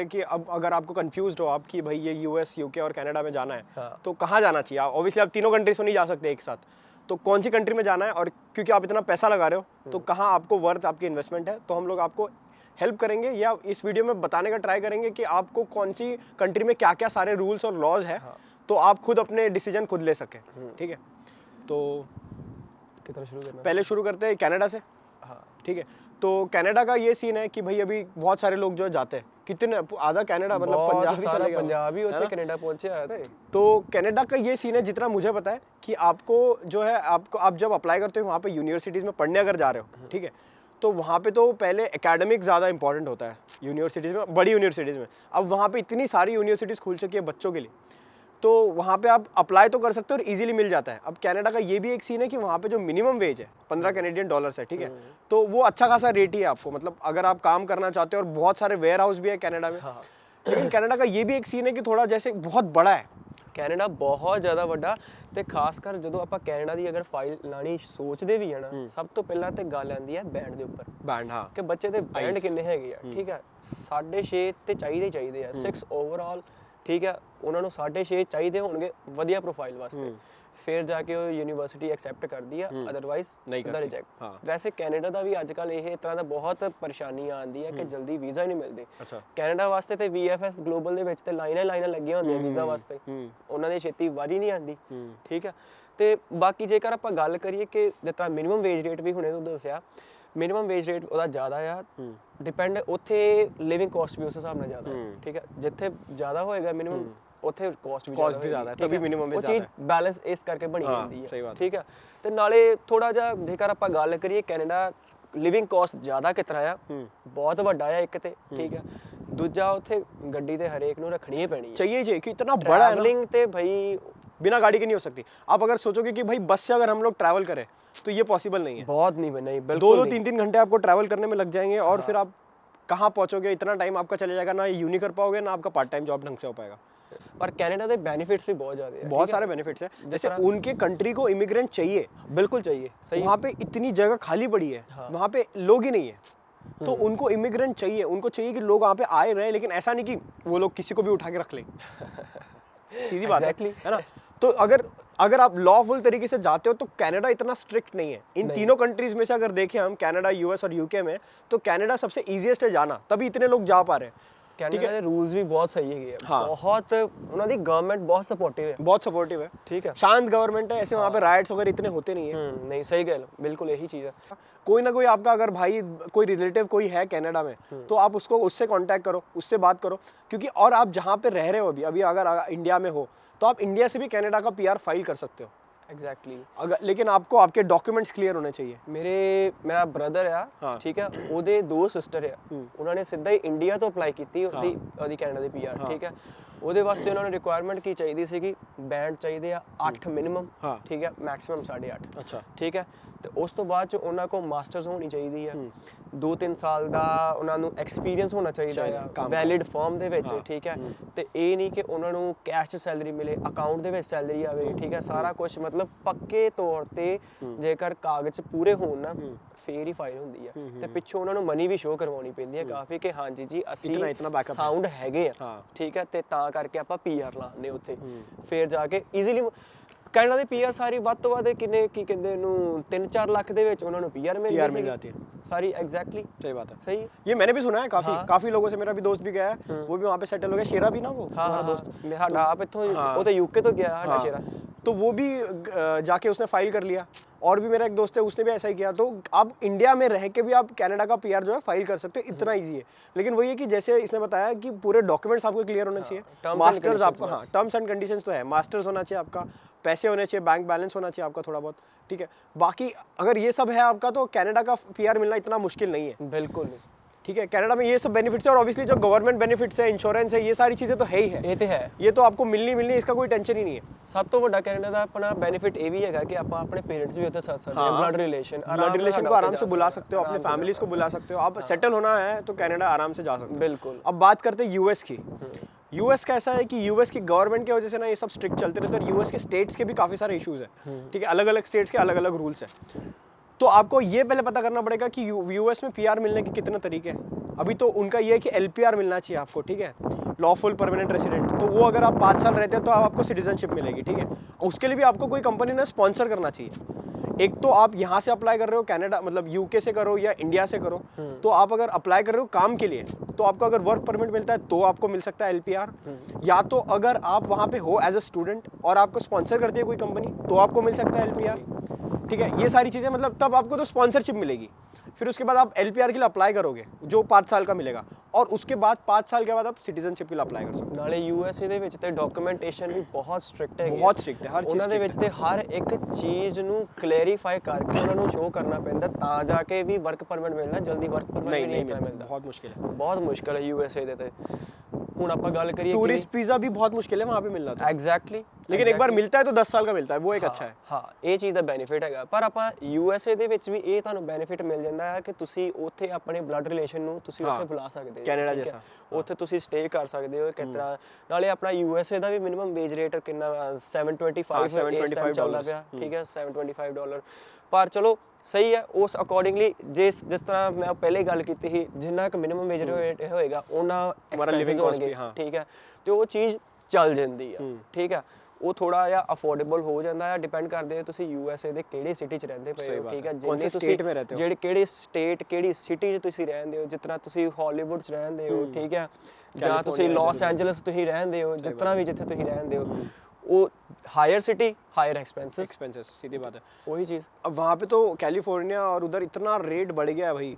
कि अब अगर आपको कंफ्यूज्ड हो आप कि भाई ये यूएस, यूके और कनाडा में जाना है तो कहाँ जाना चाहिए? ऑब्वियसली आप तीनों कंट्रीज तो नहीं जा सकते एक साथ, तो कौन सी कंट्री में जाना है, और क्योंकि आप इतना पैसा लगा रहे हो तो कहाँ आपको वर्थ आपकी इन्वेस्टमेंट है, तो हम लोग आपको हेल्प करेंगे या इस वीडियो में बताने का ट्राई करेंगे कि आपको कौन सी कंट्री में क्या क्या सारे रूल्स और लॉज है, तो आप खुद अपने डिसीजन खुद ले सकें। ठीक है, तो कितना शुरू करना? पहले शुरू करते हैं कनाडा से। ठीक है, तो कनाडा का ये सीन है कि भाई अभी बहुत सारे लोग जो जाते हैं, कितने आधा कनाडा मतलब पंजाबी चलेगा, पंजाबी होते कनाडा पहुंचे आए थे। तो कनाडा का ये सीन है, जितना मुझे पता है कि आपको जो है आपको आप जब अप्लाई करते हो वहाँ पे यूनिवर्सिटीज़ में पढ़ने अगर जा रहे हो, ठीक है, तो वहाँ पे तो पहले एकेडमिक ज़्यादा इंपॉर्टेंट होता है यूनिवर्सिटीज़ में, बड़ी यूनिवर्सिटीज़ में। अब वहाँ पे इतनी सारी यूनिवर्सिटीज़ खुल चुकी है बच्चों के लिए, तो वहाँ पे आप अप्लाई तो कर सकते हो और इजीली मिल जाता है। अब कनाडा का ये भी एक सीन है कि वहाँ पे जो मिनिमम वेज है 15 कैनेडियन डॉलर्स है, ठीक है, तो वो अच्छा खासा रेट ही है आपको, मतलब अगर आप काम करना चाहते हो, और बहुत सारे वेयर हाउस भी है कनाडा में। लेकिन कनाडा का ये भी एक सीन है कि थोड़ा जैसे बहुत बड़ा है ਕੈਨੇਡਾ, ਬਹੁਤ ਜ਼ਿਆਦਾ ਵੱਡਾ। ਤੇ ਖਾਸ ਕਰ ਜਦੋਂ ਆਪਾਂ ਕੈਨੇਡਾ ਦੀ ਅਗਰ ਫਾਈਲ ਲਾਣੀ ਸੋਚਦੇ ਵੀ ਆ ਨਾ, ਸਭ ਤੋਂ ਪਹਿਲਾਂ ਤੇ ਗੱਲ ਆਉਂਦੀ ਹੈ ਬੈਂਡ ਦੇ ਉੱਪਰ। ਬੈਂਡ, ਹਾਂ, ਕਿ ਬੱਚੇ ਦੇ ਬੈਂਡ ਕਿੰਨੇ ਹੈਗੇ ਆ। ਠੀਕ ਹੈ, 6.5 ਤੇ ਚਾਹੀਦੇ ਆ, 6 ਓਵਰਆਲ। ਠੀਕ ਹੈ, ਉਹਨਾਂ ਨੂੰ 6.5 ਚਾਹੀਦੇ ਹੋਣਗੇ ਵਧੀਆ ਪ੍ਰੋਫਾਈਲ ਵਾਸਤੇ, ਫਿਰ ਜਾ ਕੇ ਉਹ ਯੂਨੀਵਰਸਿਟੀ ਐਕਸੈਪਟ ਕਰਦੀ ਆ, ਅਦਰਵਾਈਜ਼ ਸਿੱਧਾ ਰਿਜੈਕਟ। ਵੈਸੇ ਕੈਨੇਡਾ ਦਾ ਵੀ ਅੱਜ ਕੱਲ ਇਹ ਤਰ੍ਹਾਂ ਦਾ ਬਹੁਤ ਪਰੇਸ਼ਾਨੀ ਆਉਂਦੀ ਹੈ ਕਿ ਜਲਦੀ ਵੀਜ਼ਾ ਹੀ ਨਹੀਂ ਮਿਲਦੇ। ਕੈਨੇਡਾ ਵਾਸਤੇ ਤੇ VFS ਗਲੋਬਲ ਦੇ ਵਿੱਚ ਤੇ ਲਾਈਨਾਂ ਲੱਗੀਆਂ ਹੁੰਦੀਆਂ ਵੀਜ਼ਾ ਵਾਸਤੇ, ਉਹਨਾਂ ਦੀ ਛੇਤੀ ਵਾਰੀ ਨਹੀਂ ਆਉਂਦੀ। ਠੀਕ ਹੈ, ਤੇ ਬਾਕੀ ਜੇਕਰ ਆਪਾਂ ਗੱਲ ਕਰੀਏ ਕਿ ਜਿਸ ਤਰ੍ਹਾਂ ਮਿਨੀਮਮ ਵੇਜ ਰੇਟ ਵੀ ਹੁਣੇ ਤੁਹਾਨੂੰ ਦੱਸਿਆ, ਮਿਨੀਮਮ ਵੇਜ ਰੇਟ ਉਹਦਾ ਜ਼ਿਆਦਾ ਆ, ਡਿਪੈਂਡ ਉੱਥੇ ਲਿਵਿੰਗ ਕੋਸਟ ਵੀ ਉਸ ਹਿਸਾਬ ਨਾਲ ਜ਼ਿਆਦਾ। ਠੀਕ ਹੈ, ਜਿੱਥੇ ਜ਼ਿਆਦਾ ਹੋਏਗਾ ਮਿਨੀਮਮ, ਉੱਥੇ ਕੋਸਟ ਵੀ ਜ਼ਿਆਦਾ ਹੈ, ਤभी ਮਿਨੀਮਮ ਵੀ ਜ਼ਿਆਦਾ ਹੈ। ਚੀਜ਼ ਬੈਲੈਂਸ ਇਸ ਕਰਕੇ ਬਣੀ ਰਹਿੰਦੀ ਹੈ। ਠੀਕ ਹੈ, ਤੇ ਨਾਲੇ ਥੋੜਾ ਜਿਹਾ ਜੇਕਰ ਆਪਾਂ ਗੱਲ ਕਰੀਏ ਕੈਨੇਡਾ ਲਿਵਿੰਗ ਕੋਸਟ ਜ਼ਿਆਦਾ ਕਿਸ ਤਰ੍ਹਾਂ ਆ, ਬਹੁਤ ਵੱਡਾ ਆ ਇੱਕ ਤੇ। ਠੀਕ ਹੈ, ਦੂਜਾ ਉੱਥੇ ਗੱਡੀ ਤੇ ਹਰੇਕ ਨੂੰ ਰੱਖਣੀ ਹੀ ਪੈਣੀ ਹੈ, चाहिए कि इतना बड़ा है ट्रैवलिंग ਤੇ भाई बिना गाड़ी के नहीं हो सकती। आप अगर सोचोगे कि भाई बस से अगर हम लोग ट्रैवल करें तो ये पॉसिबल नहीं है, बहुत नहीं बिल्कुल। 2-2 3-3 घंटे आपको ट्रैवल करने में लग जाएंगे, और फिर आप कहाँ पहुंचोगे, इतना टाइम आपका चले जाएगा, ना यूनी कर पाओगे, ना आपका पार्ट टाइम जॉब ढंग से हो पाएगा। पर कनाडा के बेनिफिट्स भी बहुत ज़्यादा है, बहुत सारे बेनिफिट्स हैं, जैसे उनके कंट्री को इमिग्रेंट चाहिए, बिल्कुल चाहिए, सही। वहाँ पे इतनी जगह खाली पड़ी है, वहाँ पे लोग ही नहीं है, तो उनको इमिग्रेंट चाहिए, उनको चाहिए कि लोग वहाँ पे आए रहे, लेकिन ऐसा नहीं कि वो लोग किसी को भी उठा के रख लें। सीधी बात है ना। तो अगर आप लॉफुल तरीके से जाते हो तो कनाडा इतना स्ट्रिक्ट नहीं है। इन तीनों कंट्रीज में से अगर देखें हम, कनाडा, यूएस और यूके में, तो कनाडा सबसे ईजीएस्ट है जाना, तभी इतने लोग जा पा रहे हैं। कनाडा के रूल्स भी बहुत सही है, बहुत उन्होंने गवर्नमेंट बहुत सपोर्टिव है, बहुत सपोर्टिव है। ठीक है, शांत गवर्नमेंट है, ऐसे वहाँ पे राइट्स वगैरह इतने होते नहीं है। नहीं, सही गल, बिल्कुल यही चीज़ है। कोई ना कोई आपका अगर भाई, कोई रिलेटिव कोई है कनाडा में, तो आप उससे कांटेक्ट करो, उससे बात करो, क्योंकि और आप जहाँ पे रह रहे हो अभी अगर इंडिया में हो तो आप इंडिया से भी कनाडा का PR फाइल कर सकते हो। एग्जैक्टली, अगर लेकिन आपको आपके डॉक्यूमेंट्स क्लियर होने चाहिए। मेरा ब्रदर आ, ठीक है, ਉਹਦੇ 2 ਸਿਸਟਰ ਆ, ਉਹਨਾਂ ਨੇ ਸਿੱਧਾ ਹੀ ਇੰਡੀਆ ਤੋਂ ਅਪਲਾਈ ਕੀਤੀ ਉਹਦੀ ਕੈਨੇਡਾ ਦੀ PR। ਠੀਕ ਹੈ, ਉਹਦੇ ਵਾਸਤੇ ਉਹਨਾਂ ਨੂੰ ਰਿਕੁਆਇਰਮੈਂਟ ਕੀ ਚਾਹੀਦੀ ਸੀਗੀ, ਬੈਂਡ ਚਾਹੀਦੇ ਆ 8 ਮਿਨੀਮਮ। ਠੀਕ ਹੈ, ਮੈਕਸਿਮਮ 8.5। ਅੱਛਾ, ਠੀਕ ਹੈ, ਤੇ ਉਸ ਤੋਂ ਬਾਅਦ ਚ ਉਹਨਾਂ ਕੋਲ ਮਾਸਟਰਸ ਹੋਣੀ ਚਾਹੀਦੀ ਆ, 2-3 ਸਾਲ ਦਾ ਉਹਨਾਂ ਨੂੰ ਐਕਸਪੀਰੀਅੰਸ ਹੋਣਾ ਚਾਹੀਦਾ ਆ ਵੈਲਿਡ ਫਾਰਮ ਦੇ ਵਿੱਚ। ਠੀਕ ਹੈ, ਤੇ ਇਹ ਨਹੀਂ ਕਿ ਉਹਨਾਂ ਨੂੰ ਕੈਸ਼ 'ਚ ਸੈਲਰੀ ਮਿਲੇ, ਅਕਾਊਂਟ ਦੇ ਵਿੱਚ ਸੈਲਰੀ ਆਵੇ। ਠੀਕ ਹੈ, ਸਾਰਾ ਕੁਝ ਮਤਲਬ ਪੱਕੇ ਤੌਰ ਤੇ ਜੇਕਰ ਕਾਗਜ਼ ਪੂਰੇ ਹੋਣ ਨਾ, ਫੇਰ ਹੀ ਫਾਈਲ ਹੁੰਦੀ ਆ। ਤੇ ਪਿੱਛੋਂ ਉਹਨਾਂ ਨੂੰ ਮਨੀ ਵੀ ਸ਼ੋਅ ਕਰਵਾਉਣੀ ਪੈਂਦੀ ਹੈ ਕਾਫੀ, ਕਿ ਹਾਂਜੀ ਜੀ ਅਸੀਂ ਸਾਊਂਡ ਹੈਗੇ ਆ। ਠੀਕ ਹੈ, ਤੇ ਤਾਂ ਕਰਕੇ ਆਪਾਂ PR ਲਾਉਂਦੇ ਉੱਥੇ, ਫੇਰ ਜਾ ਕੇ ਈਜ਼ੀਲੀ ਕੈਨੇਡਾ ਦੀ PR ਸਾਰੀ ਵੱਧ ਤੋਂ ਵੱਧ ਕਿੰਨੇ ਕੀ ਕਹਿੰਦੇ ਇਹਨੂੰ 3-4 ਲੱਖ ਦੇ ਵਿੱਚ ਉਹਨਾਂ ਨੂੰ PR मिल जाती है सारी। एग्जैक्टली, सही बात है, सही। ये मैंने भी सुना है काफी लोगों से, मेरा भी दोस्त भी गया है, वो भी वहाँ पे सेटल हो गया, शेरा भी ना वो हमारा दोस्त, साडा आप इत्थों वो तो यूके तो गया साडा शेरा, तो वो भी जाके उसने फाइल कर लिया। और भी मेरा एक दोस्त है, उसने भी ऐसा ही किया। तो आप इंडिया में रह के भी आप कनाडा का PR जो है फाइल कर सकते हो, इतना ईजी है। लेकिन वही है कि जैसे इसने बताया कि पूरे डॉक्यूमेंट्स आपको क्लियर होने चाहिए, मास्टर्स आपको, टर्म्स एंड कंडीशंस तो है, मास्टर्स होना चाहिए आपका, पैसे होने चाहिए, बैंक बैलेंस होना चाहिए आपका थोड़ा बहुत। ठीक है, बाकी अगर ये सब है आपका तो कनाडा का PR मिलना इतना मुश्किल नहीं है, बिल्कुल नहीं। ठीक है, कनाडा में ये सब बेनिफिट्स है, और ऑब्वियसली जो गवर्नमेंट बेनिफिट्स है, इंश्योरेंस है, ये सारी चीज़ें तो है ही है। ये तो आपको मिलनी, इसका कोई टेंशन ही नहीं है। सब तो ਵੱਡਾ ਕੈਨੇਡਾ ਦਾ ਆਪਣਾ ਬੈਨੀਫਿਟ ਇਹ ਵੀ ਹੈਗਾ ਕਿ ਆਪਾਂ ਆਪਣੇ ਪੇरेंट्स भी ਉੱਥੇ ਸਾਥ ਸਕਦੇ ਹਾਂ, ब्लड रिलेशन को आराम से बुला सकते हो, अपने फैमिलीज को बुला सकते हो। आप सेटल होना है तो कनाडा आराम से जा सकते हो। बिल्कुल। अब बात करते हैं यूएस की। यूएस का ऐसा है कि यूएस की गवर्नमेंट की वजह से ना ये सब स्ट्रिक्ट चलते रहते हैं, और यूएस के स्टेट्स के भी काफ़ी सारे इशूज़ हैं। ठीक है, अलग अलग स्टेट्स के अलग अलग रूल्स हैं। तो आपको ये पहले पता करना पड़ेगा कि यूएस में PR मिलने के कितने तरीके हैं। अभी तो उनका ये है कि LPR मिलना चाहिए आपको, ठीक है, लॉफुल परमानेंट रेसिडेंट। तो वो अगर आप 5 साल रहते हो तो आपको सिटीजनशिप मिलेगी, ठीक है। उसके लिए भी आपको कोई कंपनी ने स्पॉन्सर करना चाहिए। एक तो आप यहाँ से अप्लाई कर रहे हो कनाडा, मतलब यूके से करो या इंडिया से करो, तो आप अगर अप्लाई कर रहे हो काम के लिए तो आपको अगर वर्क परमिट मिलता है तो आपको मिल सकता है LPR, या तो अगर आप वहाँ पे हो एज अ स्टूडेंट और आपको स्पॉन्सर करती है कोई कंपनी तो आपको मिल सकता है LPR, ठीक है। ये सारी चीज़ें, मतलब तब आपको तो स्पॉन्सरशिप मिलेगी। फिर उसके बाद आप LPR के लिए अप्लाई करोगे जो 5 साल का मिलेगा, और उसके बाद 5 साल के बाद आप सिटीजनशिप के लिए अप्लाई कर सकते हो। ਨਾਲੇ USA ਦੇ ਵਿੱਚ ਤੇ ਡਾਕੂਮੈਂਟੇਸ਼ਨ ਵੀ ਬਹੁਤ ਸਟ੍ਰਿਕਟ ਹੈ, ਬਹੁਤ strict ਹੈ, ਹਰ ਚੀਜ਼ ਉਹਨਾਂ ਦੇ ਵਿੱਚ ਤੇ ਹਰ ਇੱਕ ਚੀਜ਼ ਨੂੰ ਕਲੈਰੀਫਾਈ ਕਰਕੇ ਉਹਨਾਂ ਨੂੰ ਸ਼ੋਅ ਕਰਨਾ ਪੈਂਦਾ ਤਾਂ ਜਾ ਕੇ ਵੀ ਵਰਕ ਪਰਮਿਟ ਮਿਲਣਾ। ਜਲਦੀ ਵਰਕ ਪਰਮਿਟ ਵੀ ਨਹੀਂ मिलता, ਮਿਲਦਾ, बहुत मुश्किल है। ਬਹੁਤ ਮੁਸ਼ਕਲ ਹੈ USA ਦੇ ਤੇ। ਹੁਣ ਆਪਾਂ ਗੱਲ ਕਰੀਏ टूरिस्ट वीज़ा भी बहुत मुश्किल है वहाँ पे मिलना तो, ਐਗਜ਼ੈਕਟਲੀ, लेकिन एक बार मिलता है तो 10 साल का मिलता है, वो एक अच्छा है। ਹਾਂ ਇਹ ਚੀਜ਼ ਦਾ ਬੈਨੀਫਿਟ ਹੈਗਾ। ਪਰ ਆਪਾਂ USA ਦੇ ਵਿੱਚ ਵੀ ਇਹ ਤੁਹਾਨੂੰ ਬੈਨੀਫਿਟ ਮਿਲ ਜਾਂਦਾ ਹੈ ਕਿ ਤੁਸੀਂ ਉੱਥੇ ਆਪਣੇ ਬਲੱਡ ਰਿਲੇਸ਼ਨ ਨੂੰ ਤੁਸੀਂ ਉੱਥੇ ਬੁਲਾ ਸਕਦੇ ਹੋ, ਕੈਨੇਡਾ ਠੀਕ ਹੈ? ਜੈਸਾ। ਉੱਥੇ ਤੁਸੀਂ ਸਟੇ ਕਰ ਸਕਦੇ ਹੋ ਕਿਸ ਤਰ੍ਹਾਂ। ਨਾਲੇ ਆਪਣਾ USA ਦਾ ਵੀ ਮਿਨੀਮਮ ਵੇਜ ਰੇਟ ਕਿੰਨਾ 725 $725 ਚੱਲਦਾ ਪਿਆ, ਠੀਕ ਹੈ, $725। ਪਰ ਚਲੋ ਸਹੀ ਹੈ, ਉਸ ਅਕੋਰਡਿੰਗਲੀ ਜਿਸ ਤਰ੍ਹਾਂ ਮੈਂ ਪਹਿਲੇ ਗੱਲ ਕੀਤੀ ਸੀ, ਜਿੰਨਾ ਕੁ ਮਿਨੀਮਮ ਵੇਜ ਰੇਟ ਹੋਏਗਾ ਉਹਨਾਂ ਐਕਸਪੈਂਸਿਸ ਹੋਣਗੇ, ਠੀਕ ਹੈ, ਤੇ ਉਹ ਚੀਜ਼ ਚੱਲ ਜਾਂਦੀ ਆ, ਠੀਕ ਹੈ। ਉਹ ਥੋੜਾ ਜਿਹਾ ਅਫੋਰਡੇਬਲ ਹੋ ਜਾਂਦਾ ਹੈ, ਡਿਪੈਂਡ ਕਰਦੇ ਹੋ ਤੁਸੀਂ USA ਦੇ ਕਿਹੜੇ ਸਿਟੀ 'ਚ ਰਹਿੰਦੇ ਪਏ ਹੋ, ਠੀਕ ਹੈ, ਜਿੰਨੇ ਤੁਸੀਂ ਜਿਹੜੇ ਕਿਹੜੇ ਸਟੇਟ ਕਿਹੜੀ ਸਿਟੀ 'ਚ ਤੁਸੀਂ ਰਹਿੰਦੇ ਹੋ। ਜਿਸ ਤਰ੍ਹਾਂ ਤੁਸੀਂ ਹਾਲੀਵੁੱਡ 'ਚ ਰਹਿੰਦੇ ਹੋ, ਠੀਕ ਹੈ, ਜਾਂ ਤੁਸੀਂ ਲਾਸ ਐਂਜਲਸ ਤੁਸੀਂ ਰਹਿੰਦੇ ਹੋ, ਜਿਸ ਤਰ੍ਹਾਂ ਵੀ ਜਿੱਥੇ ਤੁਸੀਂ ਰਹਿੰਦੇ ਹੋ, वो हायर सिटी हायर एक्सपेंसेस, सीधी बात है, वही चीज़। अब वहाँ पे तो कैलिफोर्निया और उधर इतना रेट बढ़ गया है भाई,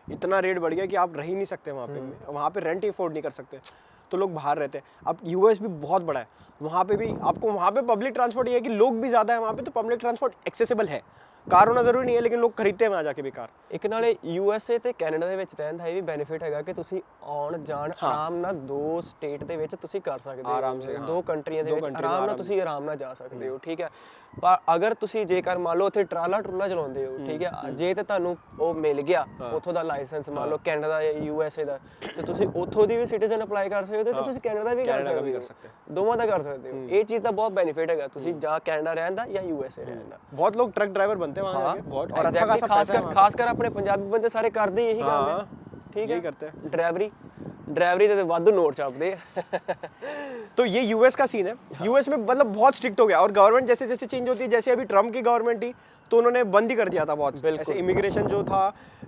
इतना रेट बढ़ गया कि आप रह ही नहीं सकते वहाँ पे रेंट ही अफोर्ड नहीं कर सकते, तो लोग बाहर रहते हैं। अब US भी बहुत बड़ा है, वहाँ पे भी आपको वहाँ पे पब्लिक ट्रांसपोर्ट ये है कि लोग भी ज़्यादा है वहाँ पे, तो पब्लिक ट्रांसपोर्ट एक्सेसिबल है। कार होना ਜ਼ਰੂਰੀ ਨਹੀਂ ਹੈ, ਲੇਕਿਨ ਲੋਕ ਖਰੀਦਦੇ ਵਹਾਂ ਜਾ ਕੇ ਵੀ ਕਾਰ। ਇੱਕ ਨਾਲੇ USA ਤੇ ਕੈਨੇਡਾ ਦੇ ਵਿੱਚ ਰਹਿਣ ਦਾ ਇਹ ਵੀ ਬੈਨੀਫਿਟ ਹੈਗਾ ਕਿ ਤੁਸੀਂ ਆਉਣ ਜਾਣ ਆਰਾਮ ਨਾਲ ਦੋ ਸਟੇਟ ਦੇ ਵਿੱਚ ਤੁਸੀਂ ਕਰ ਸਕਦੇ ਹੋ, ਆਰਾਮ ਸੇ, ਦੋ ਕੰਟਰੀਆਂ ਦੇ ਵਿੱਚ ਆਰਾਮ ਨਾਲ ਤੁਸੀਂ ਆਰਾਮ ਨਾਲ ਜਾ ਸਕਦੇ ਹੋ, ਠੀਕ ਹੈ। ਪਰ ਅਗਰ ਤੁਸੀਂ ਜੇਕਰ ਮੰਨ ਲਓ ਉੱਥੇ ਟਰਾਲਾ ਚਲਾਉਂਦੇ ਹੋ, ਠੀਕ ਹੈ, ਜੇ ਤੇ ਤੁਹਾਨੂੰ ਉਹ ਮਿਲ ਗਿਆ ਉੱਥੋਂ ਦਾ ਲਾਇਸੈਂਸ, ਮੰਨ ਲਓ ਕੈਨੇਡਾ ਦਾ ਜਾਂ USA ਦਾ, ਤੇ ਤੁਸੀਂ ਉੱਥੋਂ ਦੀ ਵੀ ਸਿਟੀਜ਼ਨ ਅਪਲਾਈ ਕਰ ਸਕਦੇ ਹੋ ਤੇ ਤੁਸੀਂ ਕੈਨੇਡਾ ਦਾ ਵੀ ਕਰ ਸਕਦੇ ਹੋ, ਦੋਵਾਂ ਦਾ ਕਰ ਸਕਦੇ ਹੋ। ਇਹ ਚੀਜ਼ ਦਾ ਬਹੁਤ ਬੈਨੀਫਿਟ ਹੈਗਾ, ਤੁਸੀਂ ਜਾਂ ਕੈਨੇਡਾ ਰਹਿਣ ਦਾ ਜਾਂ USA ਰਹਿਣ ਦਾ। बहुत लोग ट्रक ड्राइवर बनते हैं वहाँ जाके, बहुत, और अच्छा खासा पैसा है। ਖਾਸ ਕਰ ਆਪਣੇ ਪੰਜਾਬੀ ਬੰਦੇ ਸਾਰੇ ਕਰਦੇ ਇਹੀ ਕੰਮ ਹੈ, ਠੀਕ ਹੈ, करते हैं। ਡਰਾਈਵਰੀ ਤੇ ਵਾਧੂ ਨੋਟ ਛਾਪਦੇ ਆ। तो ये US का सीन है। US में मतलब बहुत स्ट्रिक्ट हो गया, और गवर्नमेंट जैसे जैसे चेंज होती है, जैसे अभी ट्रम्प की गवर्नमेंट थी तो उन्होंने बंद ही कर दिया था बहुत, ऐसे इमिग्रेशन जो था,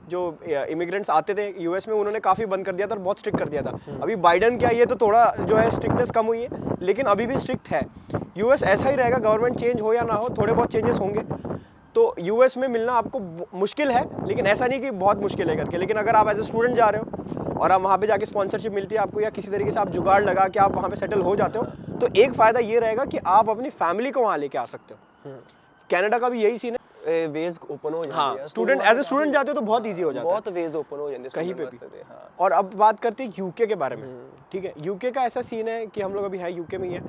जो इमिग्रेंट्स आते थे US में, उन्होंने काफ़ी बंद कर दिया था और बहुत स्ट्रिक्ट कर दिया था। अभी बाइडन क्या, ये तो थोड़ा जो है स्ट्रिक्टनेस कम हुई है, लेकिन अभी भी स्ट्रिक्ट है। US ऐसा ही रहेगा, गवर्नमेंट चेंज हो या ना हो, थोड़े बहुत चेंजेस होंगे। तो US में मिलना आपको मुश्किल है, लेकिन ऐसा नहीं कि बहुत मुश्किल है करके। लेकिन अगर आप एज ए स्टूडेंट जा रहे हो और आप वहाँ पे जाके स्पॉन्सरशिप मिलती है आपको, या किसी तरीके से आप जुगाड़ लगा के आप वहाँ पे सेटल हो जाते हो, तो एक फ़ायदा ये रहेगा कि आप अपनी फैमिली को वहाँ लेके आ सकते हो। कनाडा का भी यही सीन है, वेज ओपन हो जाते हैं, स्टूडेंट एज ए स्टूडेंट जाते हो तो बहुत इजी हो जाता है, बहुत वेज ओपन हो जाते हैं कहीं पे भी। हाँ। और अब बात करते हैं यूके के बारे में, ठीक है। यूके का ऐसा सीन है कि हम लोग अभी है यूके में ही है।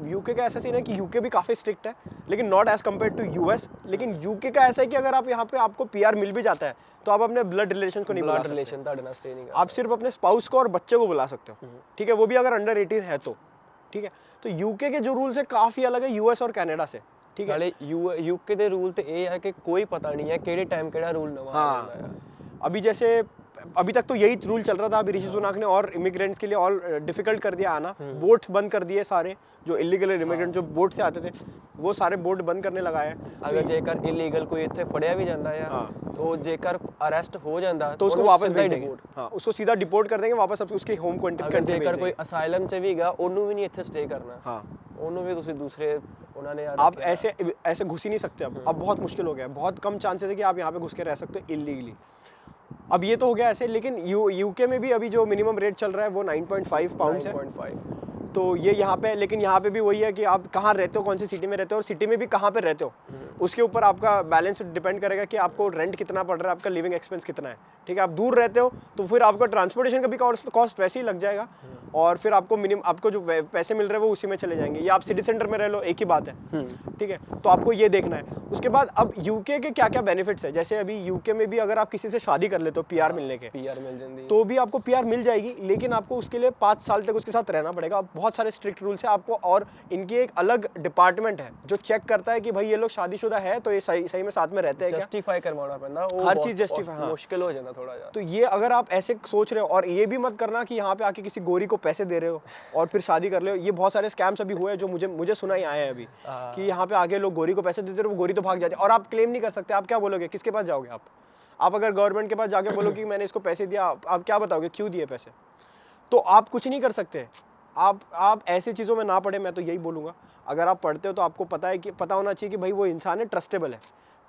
यूके का ऐसा सीन है कि यूके भी काफ़ी स्ट्रिक्ट है, लेकिन not as compare to US। लेकिन यूके का ऐसा है कि अगर आप यहाँ पे आपको PR मिल भी जाता है तो आप अपने ब्लड रिलेशन को नहीं बुला सकते, आप सिर्फ अपने स्पाउस को और बच्चे को बुला सकते हो, ठीक है, वो भी अगर अंडर 18 है तो, ठीक है। तो यूके के जो रूल्स है काफ़ी अलग है US और कनाडा से, ठीक है। ਨਾਲੇ UK ਦੇ ਰੂਲ ਤੇ ਇਹ ਹੈ ਕਿ ਕੋਈ ਪਤਾ ਨਹੀਂ ਹੈ ਕਿਹੜੇ ਟਾਈਮ ਕਿਹੜਾ ਰੂਲ ਨਵਾਂ ਆ ਜਾਂਦਾ ਹੈ। अभी जैसे अभी तक तो यही रूल चल रहा था, अभी ऋषि सुनाक ने और इमिग्रेंट्स के लिए और डिफिकल्ट कर दिया आना, बोट बंद कर दिए सारे, जो इलीगल इमिग्रेंट जो बोट से आते थे वो सारे बोट बंद करने लगाए हैं। अगर जेकर इलीगल कोई ਇੱਥੇ ਫੜਿਆ ਵੀ ਜਾਂਦਾ ਹੈ तो जेकर अरेस्ट हो जाता तो उसको वापस भेज देंगे, हाँ, उसको सीधा डिपोर्ट कर देंगे वापस, उसके होम कंट्री अगर जेकर कोई असाइलम ਚ ਵੀਗਾ ਉਹਨੂੰ ਵੀ ਨਹੀਂ ਇੱਥੇ स्टे करना, हाँ, ਉਹਨੂੰ ਵੀ ਤੁਸੀਂ दूसरे उन्होंने आप ऐसे घुस ही नहीं सकते अब बहुत मुश्किल हो गया है, बहुत कम चांसेस है कि आप यहाँ पे घुस के रह सकते हो इलीगली। अब ये तो हो गया ऐसे, लेकिन यूके में भी अभी जो मिनिमम रेट चल रहा है वो 9.5 पाउंड है, तो ये यहाँ पे, लेकिन यहाँ पे भी वही है कि आप कहाँ रहते हो, कौन सी सिटी में रहते हो, और सिटी में भी कहाँ पे रहते हो, उसके ऊपर आपका बैलेंस डिपेंड करेगा कि आपको रेंट कितना पड़ रहा है, आपका लिविंग एक्सपेंस कितना है, ठीक है। आप दूर रहते हो तो फिर आपका ट्रांसपोर्टेशन का भी कॉस्ट वैसे ही लग जाएगा, और फिर आपको मिनिमम आपको जो पैसे मिल रहे हैं वो उसी में चले जाएंगे, या आप सिटी सेंटर में रह लो, एक ही बात है, ठीक है। तो आपको ये देखना है। उसके बाद अब यूके के क्या क्या बेनिफिट्स है, जैसे अभी यूके में भी अगर आप किसी से शादी कर लेते हो PR मिलने के, PR मिल जाती, तो भी आपको PR मिल जाएगी, लेकिन आपको उसके लिए 5 साल तक उसके साथ रहना पड़ेगा, बहुत सारे स्ट्रिक्ट रूल्स है आपको, और इनकी एक अलग डिपार्टमेंट है जो चेक करता है कि भाई ये लोग शादीशुदा है तो ये सही में साथ में रहते हैं क्या, जस्टिफाई करवाना पैंदा, वो हर बहुत- चीज़ justify, बहुत हाँ। मुश्किल हो जाता थोड़ा जिहा। तो ये अगर आप ऐसे सोच रहे हो, और ये भी मत करना कि यहाँ पे आके किसी गोरी को पैसे दे रहे हो और फिर शादी कर रहे हो, ये बहुत सारे स्कैम्स अभी हुए हैं जो मुझे सुना ही आए हैं अभी, कि यहाँ पे आगे लोग गोरी को पैसे देते रहे, वो गोरी तो भाग जाती है और आप क्लेम नहीं कर सकते। आप क्या बोलोगे, किसके पास जाओगे आप अगर गवर्नमेंट के पास जाके बोलो कि मैंने इसको पैसे दिया, आप क्या बताओगे क्यों दिए पैसे, तो आप कुछ नहीं कर सकते। आप ऐसी चीज़ों में ना पड़े, मैं तो यही बोलूँगा। अगर आप पढ़ते हो तो आपको पता होना चाहिए कि भाई वो इंसान है, ट्रस्टेबल है।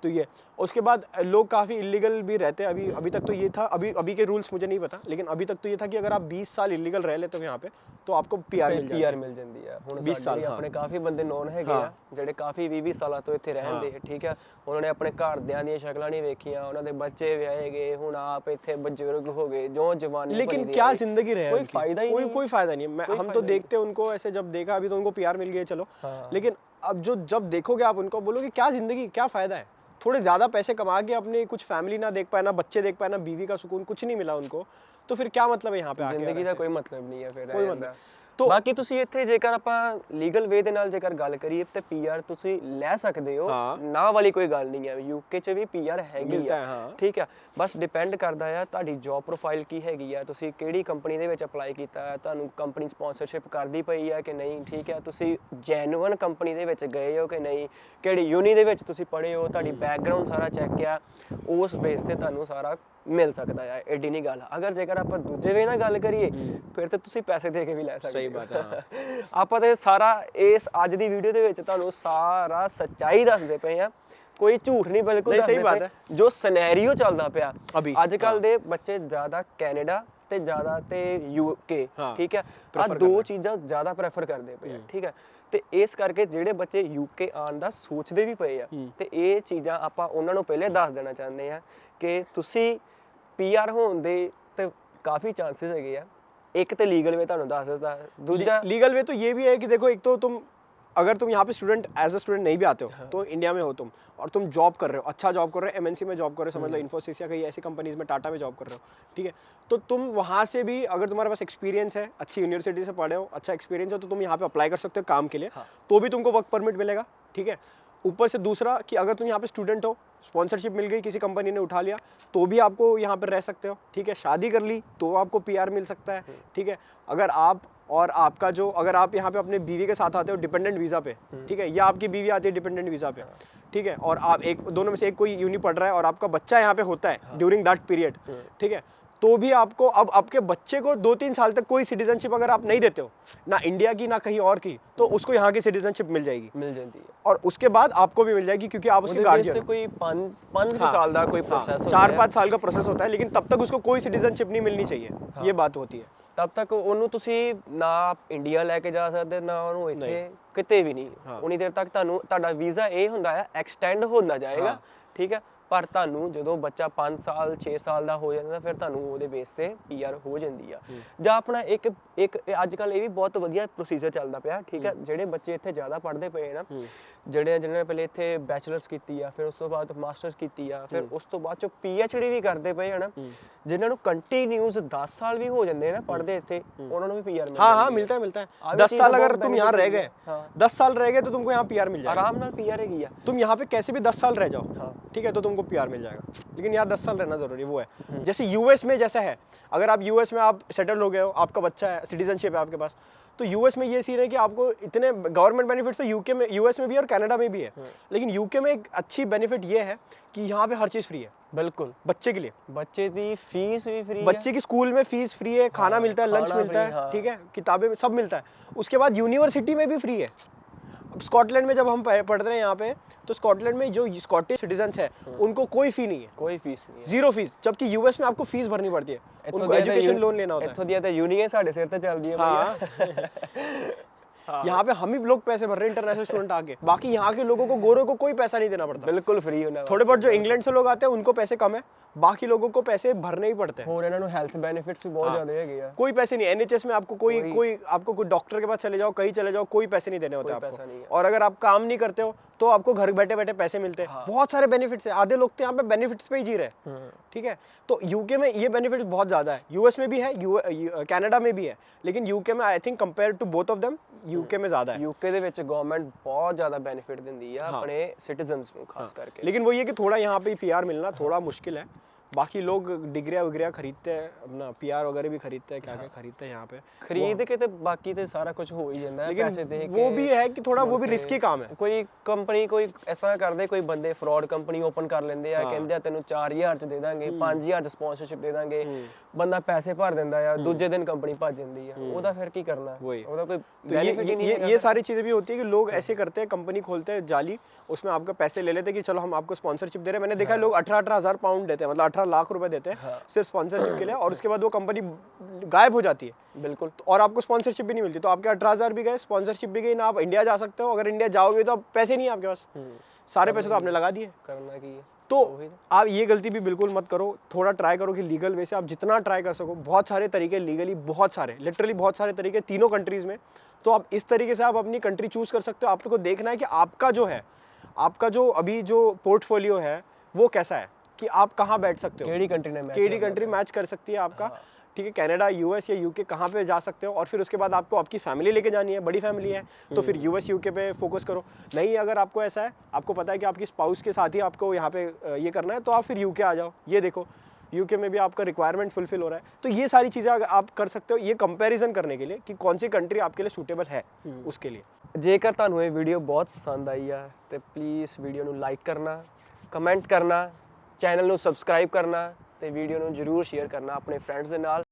तो ये उसके बाद लोग काफ़ी इलीगल भी रहते हैं। अभी तक तो ये था, अभी के रूल्स मुझे नहीं पता, लेकिन अभी तक तो ये था कि अगर आप 20 साल इलीगल रह लेते हो यहाँ पे तो आपको पीआर मिल जाती है। मिल ਜਾਂਦੀ ਹੈ। ਹੁਣ 20 ਸਾਲ, ਸਾਡੇ ਹਾਂ। ਆਪਣੇ ਕਾਫੀ ਬੰਦੇ ਨੋਨ ਹੈਗੇ ਆ ਜਿਹੜੇ ਕਾਫੀ 20 ਸਾਲਾਂ ਤੋਂ ਇੱਥੇ ਰਹਿੰਦੇ ਆ, ਠੀਕ ਆ। ਉਹਨਾਂ ਨੇ ਆਪਣੇ ਘਰਦਿਆਂ ਦੀਆਂ ਸ਼ਕਲਾਂ ਨਹੀਂ ਵੇਖੀਆਂ, ਉਹਨਾਂ ਦੇ ਬੱਚੇ ਵਿਆਹੇ ਗਏ, ਹੁਣ ਆਪ ਇੱਥੇ ਬਜ਼ੁਰਗ ਹੋ ਗਏ, ਜੋ ਜਵਾਨੀ लेकिन क्या जिंदगी रहे कोई उनकी? फायदा ही नहीं है। कोई फायदा नहीं है। हम तो देखते उनको ऐसे, जब देखा अभी तो उनको पीआर मिल गए चलो, लेकिन अब जब देखोगे आप उनको बोलोगे क्या जिंदगी, क्या फायदा है? थोड़े ज़्यादा पैसे कमा के अपनी कुछ फैमिली ना देख पाए, ना बच्चे देख पाए, ना बीवी का सुकून, कुछ नहीं मिला उनको, तो फिर क्या मतलब है यहाँ पे आके? ਜ਼ਿੰਦਗੀ ਦਾ ਕੋਈ ਮਤਲਬ ਨਹੀਂ ਹੈ ਫਿਰ ਕੋਈ ਰਹਿਣ ਮਤਲਬ। ਦਾ। तो ਬਾਕੀ ਤੁਸੀਂ ਇੱਥੇ ਜੇਕਰ ਆਪਾਂ ਲੀਗਲ ਵੇ ਦੇ ਨਾਲ ਜੇਕਰ ਗੱਲ ਕਰੀਏ ਤੇ ਪੀਆਰ ਤੁਸੀਂ ਲੈ ਸਕਦੇ ਹੋ, ਹਾਂ। ਨਾ ਵਾਲੀ ਕੋਈ ਗੱਲ ਨਹੀਂ ਹੈ। ਯੂਕੇ 'ਚ ਵੀ ਪੀਆਰ ਹੈਗੀ ਮਿਲਦਾ ਆ, ਹੈ, ਹਾਂ। ਠੀਕ ਆ। ਬਸ ਡਿਪੈਂਡ ਕਰਦਾ ਆ ਤੁਹਾਡੀ ਜੌਬ ਪ੍ਰੋਫਾਈਲ ਕੀ ਹੈਗੀ ਆ, ਤੁਸੀਂ ਕਿਹੜੀ ਕੰਪਨੀ ਦੇ ਵਿੱਚ ਅਪਲਾਈ ਕੀਤਾ ਹੈ, ਤੁਹਾਨੂੰ ਕੰਪਨੀ ਸਪਾਂਸਰਸ਼ਿਪ ਕਰਦੀ ਪਈ ਆ ਕਿ ਨਹੀਂ, ਠੀਕ ਆ। ਤੁਸੀਂ ਜੈਨੂਅਨ ਕੰਪਨੀ ਦੇ ਵਿੱਚ ਗਏ ਹੋ ਕਿ ਨਹੀਂ, ਕਿਹੜੀ ਯੂਨੀ ਦੇ ਵਿੱਚ ਤੁਸੀਂ ਪੜ੍ਹੇ ਹੋ, ਤੁਹਾਡੀ ਬੈਕਗ੍ਰਾਉਂਡ ਸਾਰਾ ਚੈੱਕ ਆ, ਉਸ ਬੇਸ ਤੇ ਤੁਹਾਨੂੰ ਸਾਰਾ ਮਿਲ ਸਕਦਾ ਆ। ਐਡੀ ਨਹੀਂ ਗੱਲ। ਅਗਰ ਜੇਕਰ ਆਪਾਂ ਦੂਜੇ ਵੇ ਨਾਲ ਗੱਲ ਕਰੀਏ ਫਿਰ ਤੇ ਤੁਸੀਂ ਪੈਸੇ ਦੇ ਕੇ ਵੀ ਲੈ ਸਕਦੇ ਸਹੀ ਹੋ। ਬਾਤ ਹੈ, ਹਾਂ। ਆਪਾਂ ਤੇ ਸਾਰਾ ਇਸ ਅੱਜ ਦੀ ਵੀਡੀਓ ਦੇ ਵਿੱਚ ਤੁਹਾਨੂੰ ਸਾਰਾ ਸੱਚਾਈ ਦੱਸਦੇ ਪਏ ਆ, ਕੋਈ ਝੂਠ ਨਹੀਂ, ਬਿਲਕੁਲ ਨਹੀਂ, ਸਹੀ ਦੱਸਦੇ ਬਾਤ ਪਏ। ਹੈ। ਜੋ ਸਿਨੈਰੀਓ ਚੱਲਦਾ ਪਿਆ ਅਭੀ, ਅੱਜ ਕੱਲ ਦੇ ਬੱਚੇ ਜ਼ਿਆਦਾ ਕੈਨੇਡਾ ਤੇ ਜ਼ਿਆਦਾ ਤੇ ਯੂਕੇ, ਹਾਂ, ਠੀਕ ਹੈ, ਆ prefer ਦੋ ਕਰਦੇ। ਚੀਜ਼ਾਂ ਜ਼ਿਆਦਾ ਪ੍ਰੈਫਰ ਕਰਦੇ ਪਏ ਆ, ਠੀਕ ਹੈ। ਤੇ ਇਸ ਕਰਕੇ ਜਿਹੜੇ ਬੱਚੇ ਯੂਕੇ ਆਉਣ ਦਾ ਸੋਚਦੇ ਵੀ ਪਏ ਆ, ਤੇ ਇਹ ਚੀਜ਼ਾਂ ਆਪਾਂ ਉਹਨਾਂ ਨੂੰ ਪਹਿਲੇ ਦੱਸ ਦੇਣਾ ਚਾਹੁੰਦੇ ਆ ਕਿ ਤੁਸੀਂ ਪੀਆਰ ਹੋਣ ਦੇ ਤੇ ਕਾਫੀ ਚਾਂसेस ਹੈਗੇ ਆ। एक तो लीगल वे ਤੁਹਾਨੂੰ ਦੱਸ ਦਿੱਤਾ, दूजा लीगल वे तो ये भी है कि देखो, एक तो तुम अगर तुम यहाँ पे स्टूडेंट एज अ स्टूडेंट नहीं भी आते हो तो इंडिया में हो तुम, और तुम जॉब कर रहे हो, अच्छा जॉब कर रहे हो, एमएनसी में जॉब कर रहे हो, समझ लो इन्फोसिस या कहीं ऐसी कंपनीज में, टाटा में जॉब कर रहे हो, ठीक है, तो तुम वहाँ से भी अगर तुम्हारे पास एक्सपीरियंस है, अच्छी यूनिवर्सिटी से पढ़े हो, अच्छा एक्सपीरियंस है, तो तुम यहाँ पे अप्लाई कर सकते हो काम के लिए, तो भी तुमको वर्क परमिट मिलेगा, ठीक है। ऊपर से दूसरा कि अगर तुम यहाँ पे स्टूडेंट हो, स्पॉन्सरशिप मिल गई, किसी कंपनी ने उठा लिया, तो भी आपको यहाँ पर रह सकते हो, ठीक है। शादी कर ली तो आपको पीआर मिल सकता है, ठीक है। अगर आप और आपका जो, अगर आप यहाँ पे अपने बीवी के साथ आते हो डिपेंडेंट वीज़ा पे, ठीक है, या आपकी बीवी आती है डिपेंडेंट वीज़ा पे, ठीक है, और आप दोनों में से एक कोई यूनि पढ़ रहा है और आपका बच्चा यहाँ पे होता है ड्यूरिंग दैट पीरियड, ठीक है, तो भी आपको, अब आपके बच्चे को 2-3 साल तक कोई सिटीजनशिप अगर आप नहीं देते हो, ना इंडिया की ना कहीं और की, तो उसको यहाँ की सिटीजनशिप मिल जाएगी, ਮਿਲ ਜਾਂਦੀ ਹੈ। और उसके बाद आपको भी मिल जाएगी क्योंकि आप उसके ਉਹਦੇ ਬੇਸ ਤੇ गार्जियन। ਕੋਈ 5 ਸਾਲ ਦਾ ਕੋਈ ਪ੍ਰੋਸੈਸ ਹੁੰਦਾ 4-5 साल का प्रोसेस होता है, लेकिन तब तक उसको कोई सिटीजनशिप नहीं मिलनी चाहिए, ये बात होती है। ਤਬ ਤੱਕ ਉਹਨੂੰ ਤੁਸੀਂ ਨਾ ਇੰਡੀਆ ਲੈ ਕੇ ਜਾ ਸਕਦੇ, ਨਾ ਉਹਨੂੰ ਇੱਥੇ ਕਿਤੇ ਵੀ ਨਹੀਂ। ਉਨੀ ਦੇਰ ਤੱਕ ਤੁਹਾਡਾ ਵੀਜ਼ਾ ਇਹ ਹੁੰਦਾ ਹੈ ਐਕਸਟੈਂਡ ਹੁੰਦਾ ਜਾਏਗਾ, ਠੀਕ ਹੈ। ਪਰ ਤੁਹਾਨੂੰ ਜਦੋਂ ਬੱਚਾ 5 ਸਾਲ 6 ਸਾਲ ਦਾ ਹੋ ਜਾਂਦਾ ਫਿਰ ਤੁਹਾਨੂੰ ਉਹਦੇ ਬੇਸ ਤੇ ਪੀਆਰ ਹੋ ਜਾਂਦੀ ਆ। ਜਾਂ ਆਪਣਾ ਇੱਕ ਅੱਜ ਕੱਲ ਇਹ ਵੀ ਬਹੁਤ ਵਧੀਆ ਪ੍ਰੋਸੀਜਰ ਚੱਲਦਾ ਪਿਆ, ਠੀਕ ਹੈ। ਜਿਹੜੇ ਬੱਚੇ ਇੱਥੇ ਜ਼ਿਆਦਾ ਪੜ੍ਹਦੇ ਪਏ ਨਾ, ਜਿਹਨਾਂ ਨੇ ਪਹਿਲੇ ਇੱਥੇ ਬੈਚਲਰਸ ਕੀਤੀ ਆ, ਫਿਰ ਉਸ ਤੋਂ ਬਾਅਦ ਮਾਸਟਰਸ ਕੀਤੀ ਆ, ਫਿਰ ਉਸ ਤੋਂ ਬਾਅਦ ਚ ਪੀਐਚਡੀ ਵੀ ਕਰਦੇ ਪਏ ਹਨ, ਜਿਨ੍ਹਾਂ ਨੂੰ ਕੰਟੀਨਿਊਸ 10 ਸਾਲ ਵੀ ਹੋ ਜਾਂਦੇ ਨਾ ਪੜ੍ਹਦੇ ਇੱਥੇ, ਉਹਨਾਂ ਨੂੰ ਵੀ ਪੀਆਰ ਮਿਲਦਾ। हाँ, मिलता है। 10 साल अगर तुम यहाँ रह गए, 10 साल रह गए तो तुमको यहाँ पीआर मिल जाएगा, आराम ਨਾਲ पीआर ਹੈਗੀ ਆ। तुम यहाँ पे कैसे भी 10 साल रह जाओ, ठीक है, तो तुमको पीआर मिल जाएगा। लेकिन यहाँ 10 साल रहना जरूरी वो है। जैसे यूएस में जैसा है, अगर आप यूएस में आप सेटल हो गए हो, आपका बच्चा है, सिटीजनशिप है आपके पास, तो यूएस में ये सीन है कि आपको इतने गवर्नमेंट बेनिफिट्स तो यूके में, यूएस में भी है और कनाडा में भी है, लेकिन यूके में एक अच्छी बेनिफिट ये है कि यहाँ पे हर चीज़ फ्री है बिल्कुल बच्चे के लिए। बच्चे की फीस भी फ्री है, बच्चे की स्कूल में फीस फ्री है, खाना मिलता है, लंच खाना मिलता free, है, ठीक है, किताबें सब मिलता है। उसके बाद यूनिवर्सिटी में भी फ्री है। अब स्कॉटलैंड में जब हम पढ़ रहे हैं यहाँ पे, तो स्कॉटलैंड में जो स्कॉटिश सिटीजन्स है उनको कोई फी नहीं है, कोई फीस नहीं है, 0 फीस, जबकि यूएस में आपको फीस भरनी पड़ती है, उनको एजुकेशन लोन लेना होता है। ਇੱਥੋਂ ਦੀਆਂ ਤਾਂ ਯੂਨੀਅਨ ਸਾਡੇ ਸਿਰ ਤੇ ਚੱਲਦੀ ਹੈ हाँ, ਭਈਆ। यहाँ पे हम ही लोग पैसे भर रहे हैं इंटरनेशनल स्टूडेंट आके, बाकी यहाँ के लोगों को, गोरों को कोई पैसा नहीं देना पड़ता। बिल्कुल फ्री होना थोड़े बहुत जो इंग्लैंड से लोग आते हैं उनको पैसे कम है, बाकी लोगों को पैसे भरने ही पड़ते हैं। ਹੋਰ ਇਹਨਾਂ ਨੂੰ ਹੈਲਥ ਬੈਨੀਫਿਟਸ ਵੀ बहुत ਜ਼ਿਆਦਾ ਹੈਗੇ ਆ। कोई पैसे नहीं, एनएचएस में आपको कोई डॉक्टर के पास चले जाओ, कहीं चले जाओ, कोई पैसे नहीं देने होते कोई पैसा नहीं है। आपको। और अगर आप काम नहीं करते हो तो आपको घर बैठे बैठे पैसे मिलते हैं। बहुत सारे बेनिफिट्स है, आधे लोग तो यहाँ पे बेनिफिट्स पे ही जी रहे हैं, ठीक है। तो यूके में ये बेनिफिट्स बहुत ज्यादा है, यूएस में भी है, कनाडा में भी है, लेकिन यूके में I think compare to both of them UK में ज्यादा है। यूके ਦੇ ਵਿੱਚ ਗਵਰਨਮੈਂਟ ਬਹੁਤ ਜ਼ਿਆਦਾ ਬੈਨੀਫਿਟ ਦਿੰਦੀ ਆ ਆਪਣੇ ਸਿਟੀਜ਼ਨਸ ਨੂੰ ਖਾਸ ਕਰਕੇ। लेकिन वो ये कि थोड़ा यहाँ पे पीआर मिलना थोड़ा मुश्किल है। बाकी लोग डिग्रिया वगैरह खरीदते हैं, अपना पीआर वगैरह भी खरीदते हैं, क्या क्या खरीदते हैं यहाँ पे ਖਰੀਦ ਕੇ ਤੇ ਬਾਕੀ ਤੇ ਸਾਰਾ ਕੁਝ ਹੋ ਹੀ ਜਾਂਦਾ ਹੈ, ਪੈਸੇ ਦੇ लेकिन ਕੇ। वो भी है कि थोड़ा वो भी रिस्की काम है। ਕੋਈ ਕੰਪਨੀ ਕੋਈ ਇਸ ਤਰ੍ਹਾਂ ਕਰਦੇ, ਕੋਈ ਬੰਦੇ ਫਰਾਡ ਕੰਪਨੀ ਓਪਨ ਕਰ ਲੈਂਦੇ ਆ, ਕਹਿੰਦੇ ਆ ਤੈਨੂੰ 4000 ਚ ਦੇ ਦਾਂਗੇ, 5000 ਚ ਸਪਾਂਸਰਸ਼ਿਪ ਦੇ ਦਾਂਗੇ, ਬੰਦਾ ਪੈਸੇ ਭਰ ਦਿੰਦਾ ਆ, ਦੂਜੇ ਦਿਨ ਕੰਪਨੀ ਭੱਜ ਜਾਂਦੀ ਆ, ਉਹਦਾ ਫਿਰ ਕੀ ਕਰਨਾ? ਉਹਦਾ ਕੋਈ तो बेनिफिट ही नहीं है। ये सारी चीजें भी होती है कि लोग ऐसे करते हैं, कंपनी खोलते हैं जाली, उसमें आपका पैसे ले लेते हैं कि चलो हम आपको स्पॉन्सरशिप दे रहे हैं। मैंने देखा है लोग 18,000 पाउंड देते हैं, मतलब 18 लाख रुपए देते हैं सिर्फ स्पॉन्सरशिप के लिए, और उसके बाद वो कंपनी गायब हो जाती है। बिल्कुल। और आपको स्पॉन्सरशिप भी नहीं मिलती, तो आपके 18,000 भी गए, स्पॉन्सरशिप भी गई ना, आप इंडिया जा सकते हो। अगर इंडिया जाओगे तो अब पैसे नहीं है आपके पास, सारे पैसे तो आपने लगा दिए। करना की है तो आप ये गलती भी बिल्कुल मत करो, थोड़ा ट्राई करो कि लीगल वे से आप जितना ट्राई कर सको। बहुत सारे तरीके लीगली, बहुत सारे, लिटरली बहुत सारे तरीके तीनों कंट्रीज में। तो आप इस तरीके से आप अपनी कंट्री चूज कर सकते हो। आप लोग को देखना है कि आपका जो है, आपका जो अभी जो पोर्टफोलियो है वो कैसा है, कि आप कहाँ बैठ सकते हो, केडी कंट्री ने मैच केडी कंट्री मैच कर सकती है आपका, ठीक है। कनाडा, यूएस या यूके कहाँ पे जा सकते हो, और फिर उसके बाद आपको आपकी फैमिली लेके जानी है, बड़ी फैमिली है तो फिर यूएस यूके पे फोकस करो। नहीं, अगर आपको ऐसा है, आपको पता है कि आपकी स्पाउस के साथ ही आपको यहाँ पे ये करना है, तो आप फिर यूके आ जाओ। ये देखो यूके में भी आपका रिक्वायरमेंट फुलफिल हो रहा है। तो ये सारी चीज़ें आप कर सकते हो, ये कंपैरिजन करने के लिए कि कौन सी कंट्री आपके लिए सूटेबल है उसके लिए। ਜੇਕਰ ਤੁਹਾਨੂੰ ਇਹ ਵੀਡੀਓ ਬਹੁਤ ਪਸੰਦ ਆਈ ਆ ਤੇ ਪਲੀਜ਼ ਵੀਡੀਓ ਨੂੰ ਲਾਈਕ ਕਰਨਾ, ਕਮੈਂਟ ਕਰਨਾ, ਚੈਨਲ ਨੂੰ ਸਬਸਕ੍ਰਾਈਬ ਕਰਨਾ ਤੇ ਵੀਡੀਓ ਨੂੰ ਜਰੂਰ ਸ਼ੇਅਰ ਕਰਨਾ ਆਪਣੇ ਫਰੈਂਡਸ ਦੇ ਨਾਲ।